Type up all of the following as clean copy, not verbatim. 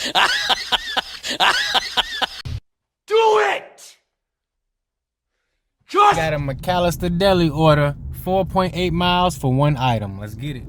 Do it! Just got a McAllister Deli order, 4.8 miles for one item. Let's get it.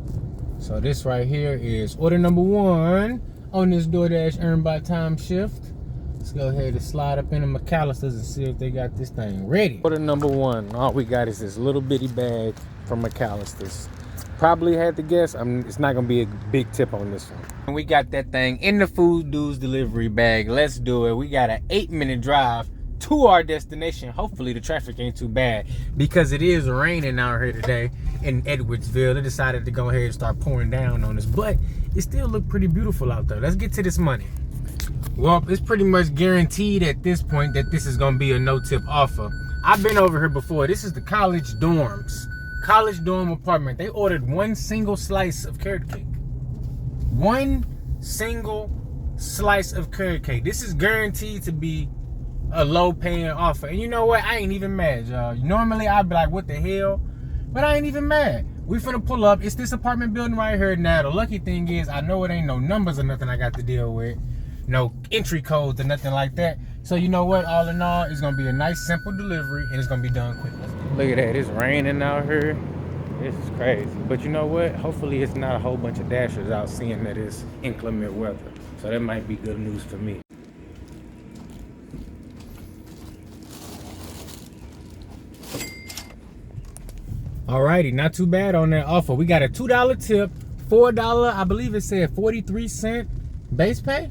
So this right here is order number 1 on this DoorDash Earn by Time shift. Let's go ahead and slide up into McAllister's and see if they got this thing ready. Order number 1. All we got is this little bitty bag from McAllister's. Probably had to guess. It's not gonna be a big tip on this one. And we got that thing in the Food Dudes delivery bag. Let's do it. We got an 8-minute drive to our destination. Hopefully the traffic ain't too bad because it is raining out here today in Edwardsville. They decided to go ahead and start pouring down on us, but it still looked pretty beautiful out there. Let's get to this money. Well, it's pretty much guaranteed at this point that this is gonna be a no-tip offer. I've been over here before. This is the college dorms. College dorm apartment. They ordered 1 single slice of carrot cake. 1 single slice of carrot cake. This is guaranteed to be a low-paying offer. And you know what? I ain't even mad, y'all. Normally, I'd be like, what the hell? But I ain't even mad. We finna pull up. It's this apartment building right here now. The lucky thing is, I know it ain't no numbers or nothing I got to deal with. No entry codes or nothing like that. So you know what? All in all, it's gonna be a nice, simple delivery, and it's gonna be done quick. Look at that. It's raining out here. This is crazy. But you know what? Hopefully, it's not a whole bunch of dashers out seeing that it's inclement weather. So that might be good news for me. Alrighty, not too bad on that offer. We got a $2 tip, $4, I believe it said 43-cent base pay.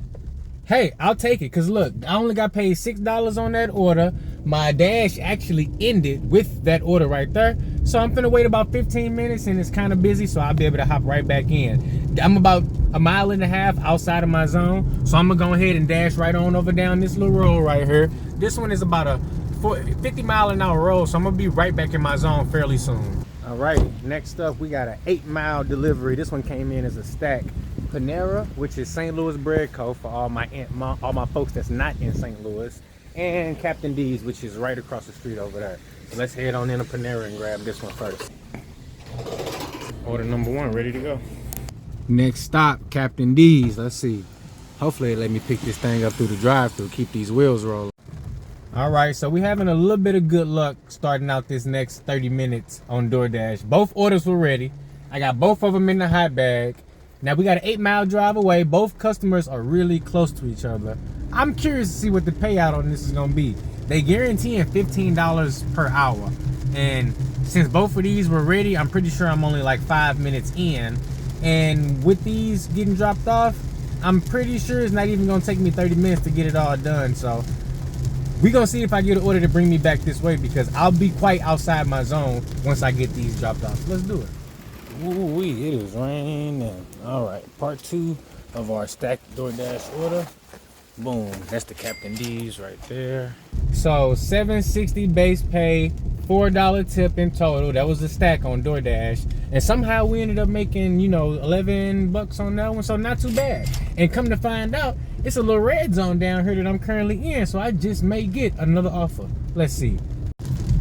Hey, I'll take it, because look, I only got paid $6 on that order. My dash actually ended with that order right there. So I'm finna wait about 15 minutes and it's kind of busy, so I'll be able to hop right back in. I'm about 1.5 miles outside of my zone, so I'm gonna go ahead and dash right on over down this little road right here. This one is about a 50-mile-an-hour road, so I'm gonna be right back in my zone fairly soon. All right, next up we got an 8-mile delivery. This one came in as a stack. Panera, which is St. Louis Bread Co. for all my folks that's not in St. Louis, and Captain D's, which is right across the street over there. So let's head on into Panera and grab this one first. Order number 1, ready to go. Next stop, Captain D's. Let's see. Hopefully they let me pick this thing up through the drive-thru, keep these wheels rolling. All right, so we're having a little bit of good luck starting out this next 30 minutes on DoorDash. Both orders were ready. I got both of them in the hot bag. Now we got an 8-mile drive away. Both customers are really close to each other. I'm curious to see what the payout on this is gonna be. They guaranteeing $15 per hour. And since both of these were ready, I'm pretty sure I'm only like 5 minutes in. And with these getting dropped off, I'm pretty sure it's not even gonna take me 30 minutes to get it all done. So we're gonna see if I get an order to bring me back this way, because I'll be quite outside my zone once I get these dropped off. Let's do it. Ooh, it is raining. All right, part 2 of our stacked DoorDash order. Boom, that's the Captain D's right there. So $7.60 base pay, $4 tip in total. That was the stack on DoorDash. And somehow we ended up making, you know, 11 bucks on that one, so not too bad. And come to find out, it's a little red zone down here that I'm currently in, so I just may get another offer. Let's see.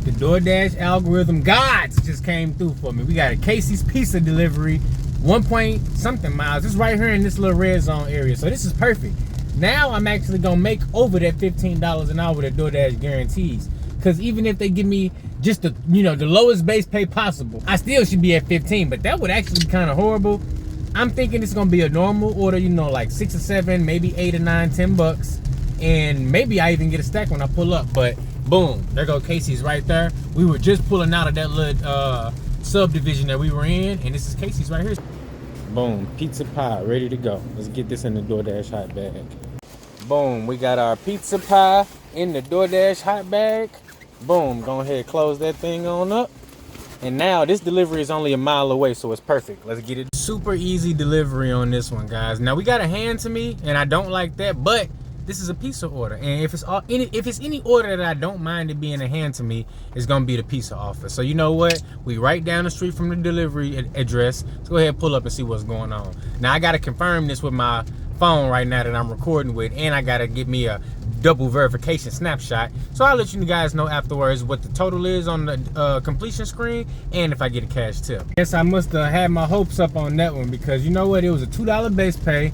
The DoorDash algorithm gods just came through for me. We got a Casey's Pizza delivery, 1-point-something miles. It's right here in this little red zone area, so this is perfect. Now I'm actually gonna make over that $15 an hour that DoorDash guarantees. Because even if they give me just the, you know, the lowest base pay possible, I still should be at 15, but that would actually be kind of horrible. I'm thinking it's gonna be a normal order, you know, like 6 or 7, maybe 8 or 9, 10 bucks. And maybe I even get a stack when I pull up, but boom, there go Casey's right there. We were just pulling out of that little subdivision that we were in, and this is Casey's right here. Boom, pizza pie ready to go. Let's get this in the DoorDash hot bag. Boom, we got our pizza pie in the DoorDash hot bag. Boom, go ahead, close that thing on up. And now this delivery is only a mile away, so it's perfect. Let's get it. Super easy delivery on this one, guys. Now we got a hand to me, and I don't like that, but this is a pizza order, and if it's any order that I don't mind it being a hand to me, it's gonna be the pizza offer. So you know what? We right down the street from the delivery address. Let's go ahead and pull up and see what's going on. Now I gotta confirm this with my phone right now that I'm recording with, and I gotta get me a double verification snapshot. So I'll let you guys know afterwards what the total is on the completion screen, and if I get a cash tip. Guess I must have had my hopes up on that one, because you know what? It was a $2 base pay,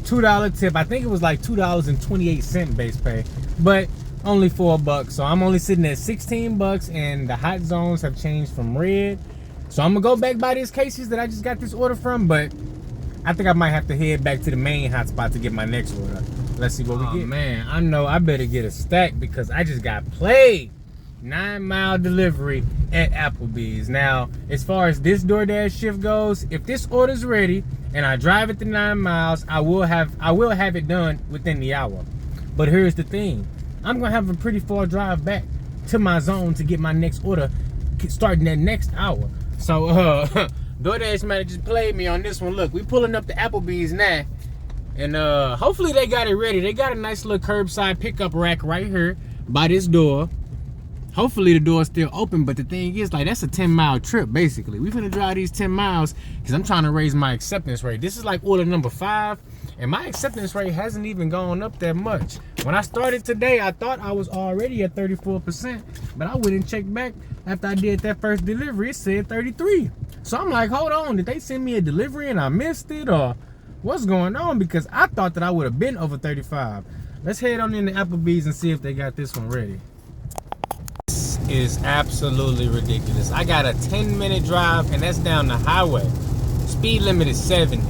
$2 tip. I think it was like $2.28 base pay, but only $4. So I'm only sitting at $16, and the hot zones have changed from red. So I'm gonna go back by these cases that I just got this order from, but I think I might have to head back to the main hotspot to get my next order. Let's see what we get. Man, I know I better get a stack because I just got played. 9-mile delivery at Applebee's. Now, as far as this DoorDash shift goes, if this order's ready and I drive it to 9 miles, I will have it done within the hour. But here's the thing. I'm gonna have a pretty far drive back to my zone to get my next order starting that next hour. So DoorDash might have just played me on this one. Look, we pulling up to Applebee's now, and hopefully they got it ready. They got a nice little curbside pickup rack right here by this door. Hopefully the door's still open, but the thing is, like, that's a 10-mile trip basically. We finna drive these 10 miles because I'm trying to raise my acceptance rate. This is like order number 5, and my acceptance rate hasn't even gone up that much. When I started today, I thought I was already at 34%, but I went and checked back after I did that first delivery. It said 33. So I'm like, hold on, did they send me a delivery and I missed it, or what's going on? Because I thought that I would have been over 35. Let's head on into Applebee's and see if they got this one ready. This is absolutely ridiculous. I got a 10-minute drive, and that's down the highway. Speed limit is 70.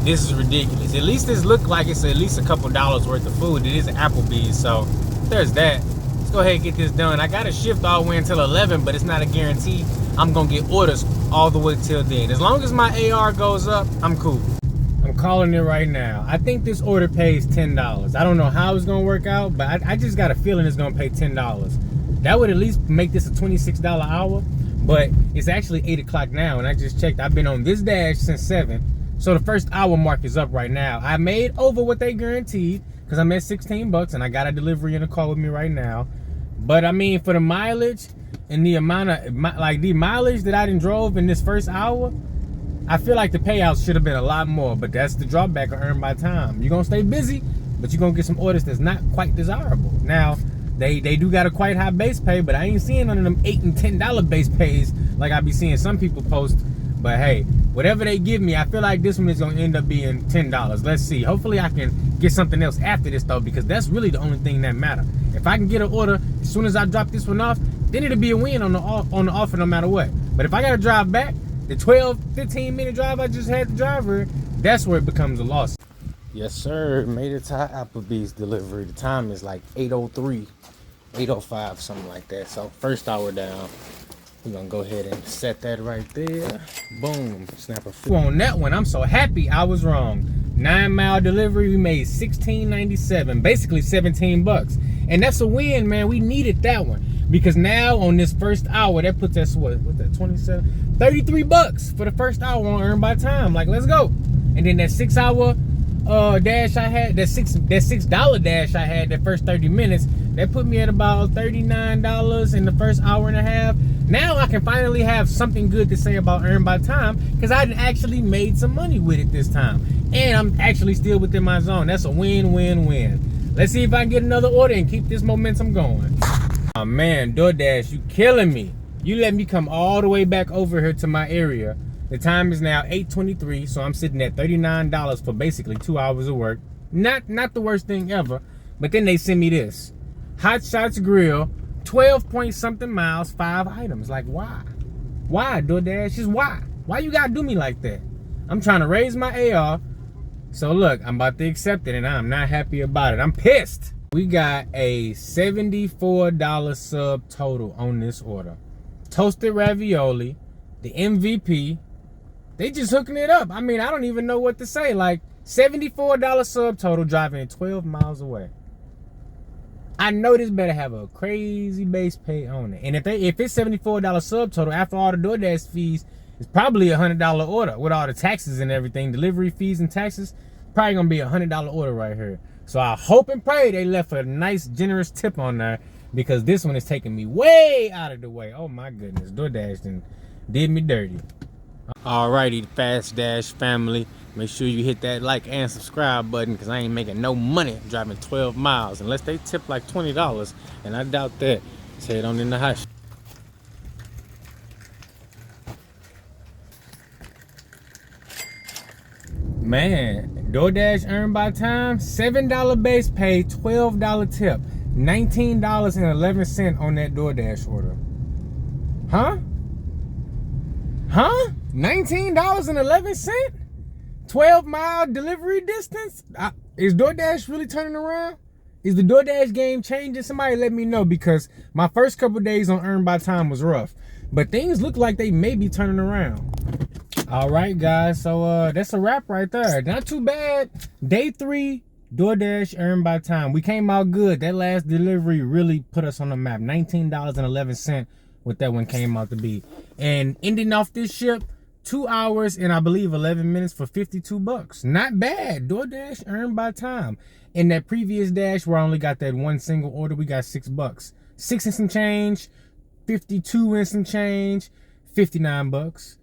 This is ridiculous. At least this look like it's at least a couple dollars worth of food. It is Applebee's, so there's that. Let's go ahead and get this done. I got to shift all the way until 11, but it's not a guarantee I'm gonna get orders all the way till then. As long as my AR goes up, I'm cool. I'm calling it right now. I think this order pays $10. I don't know how it's gonna work out, but I just got a feeling it's gonna pay $10. That would at least make this a $26 hour, but it's actually 8 o'clock now, and I just checked. I've been on this dash since 7, so the first hour mark is up right now. I made over what they guaranteed because I'm at $16, and I got a delivery in the car with me right now. But I mean, for the mileage and the amount of the mileage that I done drove in this first hour, I feel like the payouts should have been a lot more. But that's the drawback of earn by time. You're gonna stay busy, but you're gonna get some orders that's not quite desirable. Now, they do got a quite high base pay, but I ain't seeing none of them $8 and $10 base pays like I be seeing some people post. But hey, whatever they give me, I feel like this one is gonna end up being $10. Let's see. Hopefully I can get something else after this though, because that's really the only thing that matters. If I can get an order as soon as I drop this one off, then it'll be a win on the offer no matter what. But if I gotta drive back, the 12-15 minute drive I just had to drive her, that's where it becomes a loss. Yes sir, made it to Applebee's delivery. The time is like 8:03, 8:05, something like that. So first hour down. We're gonna go ahead and set that right there. Boom, snap a few on that one. I'm so happy I was wrong. 9-mile delivery, we made $16.97, basically $17. And that's a win, man. We needed that one. Because now on this first hour, that puts us what that 27, $33 for the first hour on earn by time. Like, let's go. And then that 6-hour dash I had, that $6 dash I had, that first 30 minutes, that put me at about $39 in the first hour and a half. Now I can finally have something good to say about earn by time because I actually made some money with it this time. And I'm actually still within my zone. That's a win-win-win. Let's see if I can get another order and keep this momentum going. Oh man, DoorDash, you killing me. You let me come all the way back over here to my area. The time is now 8:23, so I'm sitting at $39 for basically 2 hours of work. Not the worst thing ever. But then they send me this. Hot Shots Grill, 12 point something miles, 5 items. Like, why? Why, DoorDash? Just why? Why you gotta do me like that? I'm trying to raise my AR. So look, I'm about to accept it and I'm not happy about it. I'm pissed. We got a $74 sub total on this order. Toasted ravioli, the MVP. They just hooking it up. I mean, I don't even know what to say. Like, $74 sub total driving 12 miles away. I know this better have a crazy base pay on it. And if it's $74 subtotal, after all the DoorDash fees, it's probably a $100 order with all the taxes and everything, delivery fees and taxes. Probably gonna be a $100 order right here. So I hope and pray they left a nice generous tip on there because this one is taking me way out of the way. Oh my goodness, DoorDash did me dirty. Alrighty, Fast Dash family. Make sure you hit that like and subscribe button because I ain't making no money driving 12 miles unless they tip like $20, and I doubt that. Let's head on in the hush. Man, DoorDash earned by time, $7 base pay, $12 tip, $19.11 on that DoorDash order. Huh? $19.11? 12-mile delivery distance? Is DoorDash really turning around? Is the DoorDash game changing? Somebody let me know, because my first couple days on earned by time was rough. But things look like they may be turning around. All right, guys. So that's a wrap right there. Not too bad. Day 3, DoorDash earned by time. We came out good. That last delivery really put us on the map. $19.11 what that one came out to be. And ending off this ship, 2 hours and I believe 11 minutes for $52. Not bad. DoorDash earned by time. In that previous dash where I only got that one single order, we got $6. 6 and some change, 52 and some change, $59.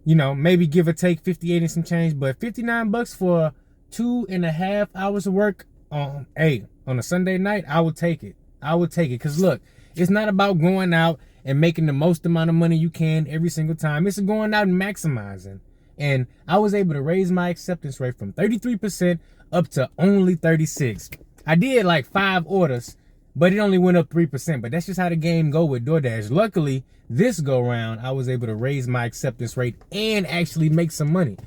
You know, maybe give or take 58 and some change, but $59 for 2.5 hours of work on a Sunday night, I would take it. I would take it. Cause look, it's not about going out and making the most amount of money you can every single time. It's going out and maximizing. And I was able to raise my acceptance rate from 33% up to only 36. I did like 5 orders, but it only went up 3%. But that's just how the game go with DoorDash. Luckily, this go round, I was able to raise my acceptance rate and actually make some money.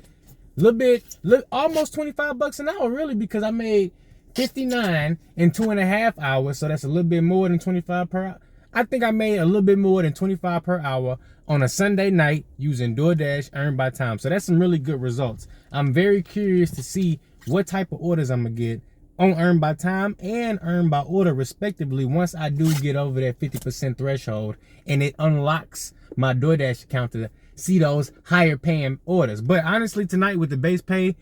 Almost $25 an hour, really, because I made 59 in 2.5 hours. So that's a little bit more than 25 per hour. I think I made a little bit more than 25 per hour on a Sunday night using DoorDash earned by time. So that's some really good results. I'm very curious to see what type of orders I'm gonna get on earned by time and earned by order respectively once I do get over that 50% threshold and it unlocks my DoorDash account to see those higher paying orders. But honestly, tonight with the base pay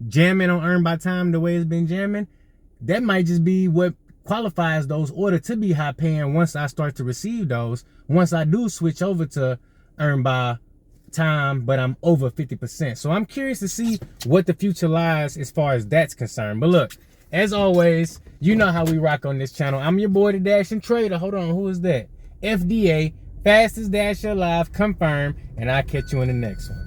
jamming on earned by time the way it's been jamming, that might just be what qualifies those orders to be high paying once I start to receive those, once I do switch over to earned by time, but I'm over 50%. So I'm curious to see what the future lies as far as that's concerned. But look, as always, you know how we rock on this channel. I'm your boy, the Dashing Trader. Hold on, who is that? FDA, fastest dasher alive, confirmed, and I'll catch you in the next one.